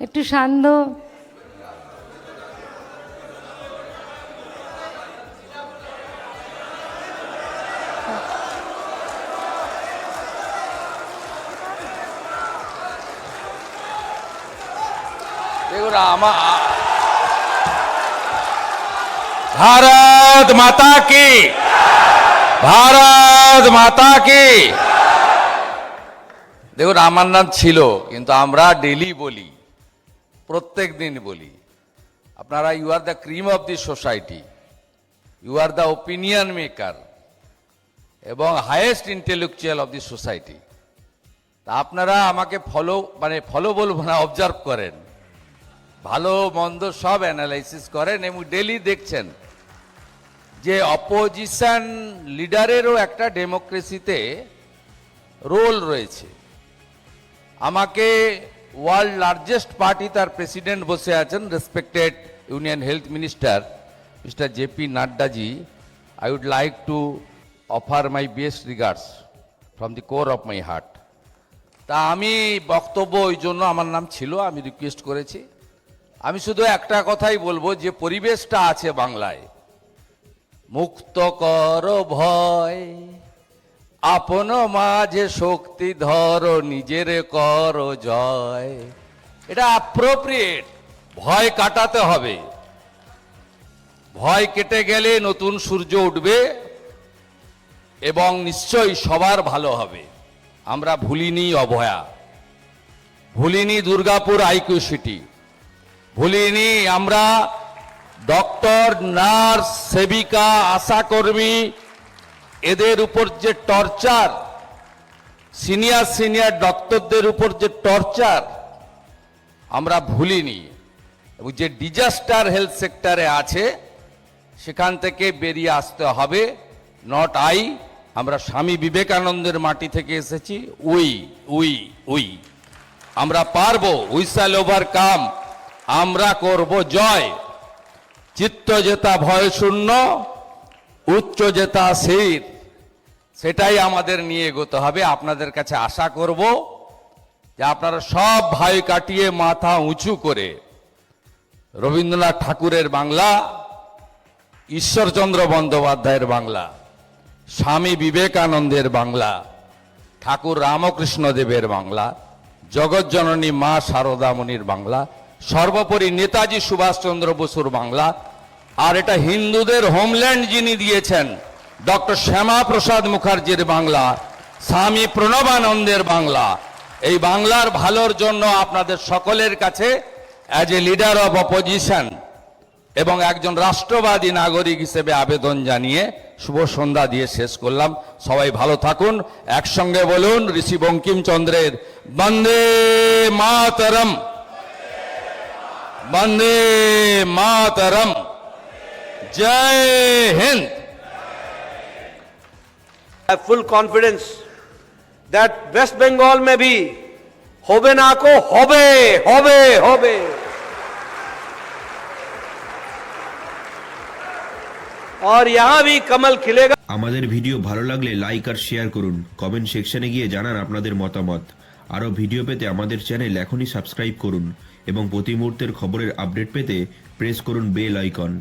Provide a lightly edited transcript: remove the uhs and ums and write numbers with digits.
একটু শান্ত। দেখুন भारत माता की, भारत माता की। দেখুন আমার নাম ছিল, কিন্তু আমরা ডেলি বলি, প্রত্যেক দিন বলি, আপনারা you are the cream of the society, you are the opinion maker এবং highest intellectual of the society. তা আপনারা আমাকে ফলো বলবো না, অবজার্ভ করেন, ভালো মন্দ সব অ্যানালাইসিস করেন এবং ডেলি দেখছেন যে অপোজিশন লিডারেরও একটা ডেমোক্রেসিতে রোল রয়েছে। আমাকে ওয়ার্ল্ড লার্জেস্ট পার্টি, তার প্রেসিডেন্ট বসে আছেন, respected union health minister mister JP Nadda ji, I would like to offer my best regards from the core of my heart. তা আমি বক্তব্য ওই জন্য আমার নাম ছিল, আমি রিকোয়েস্ট করেছি। আমি শুধু একটা কথাই বলবো, যে পরিবেশটা আছে বাংলায়, মুক্ত কর ভয়, আপন মাঝে শক্তি ধর, নিজের কর জয়, এটা অ্যাপ্রোপ্রিয়েট। ভয় কাটাতে হবে, ভয় কেটে গেলে নতুন সূর্য উঠবে এবং নিশ্চয়ই সবার ভালো হবে। আমরা ভুলিনি অভয়া, ভুলিনি দুর্গাপুর আইকিউ সিটি, ভুলিনি আমরা ডক্টর, নার্স, সেবিকা, আশাকর্মী, এদের উপর যে টর্চার, সিনিয়র ডক্টরদের উপর যে টর্চার আমরা ভুলিনি। এবং যে ডিজাস্টার হেলথ সেক্টরে আছে সেখান থেকে বেরিয়ে আসতে হবে। নট আই, আমরা স্বামী বিবেকানন্দের মাটি থেকে এসেছি। উই আমরা পারবো, উই শ্যাল ওভারকাম, আমরা করব জয়। চিত্ত জেতা ভয় শূন্য, উচ্চ জেতা স্থির, সেটাই আমাদের নিয়ে এগোতে হবে। আপনাদের কাছে আশা করব যে আপনারা সব ভয় কাটিয়ে মাথা উঁচু করে রবীন্দ্রনাথ ঠাকুরের বাংলা, ঈশ্বরচন্দ্র বন্দ্যোপাধ্যায়ের বাংলা, স্বামী বিবেকানন্দের বাংলা, ঠাকুর রামকৃষ্ণ দেবের বাংলা, জগৎজননী মা শারদামণির বাংলা, সর্বোপরি নেতাজি সুভাষচন্দ্র বসুর বাংলা, আর এটা হিন্দুদের হোমল্যান্ড যিনি দিয়েছেন ডক্টর শ্যামা প্রসাদ মুখার্জির বাংলা, স্বামী প্রণবানন্দের বাংলা। এই বাংলার ভালোর জন্য আপনাদের সকলের কাছে as a leader of opposition এবং একজন রাষ্ট্রবাদী নাগরিক হিসেবে আবেদন জানিয়ে শুভ সন্ধ্যা দিয়ে শেষ করলাম। সবাই ভালো থাকুন, একসঙ্গে বলুন ঋষি বঙ্কিমচন্দ্রের বন্দে মাতরম, বন্দে মাতরম, জয় Hind. I have full confidence that West Bengal में भी होबे ना को होबे होबे होबे और यहाँ भी कमल खिलेगा। আমাদের ভিডিও ভালো লাগলে লাইক আর শেয়ার করুন, কমেন্ট সেকশনে গিয়ে জানান আপনাদের মতামত। আরও ভিডিও পেতে আমাদের চ্যানেল এখনই সাবস্ক্রাইব করুন এবং প্রতি মুহূর্তের খবরের আপডেট পেতে প্রেস করুন বেল আইকন।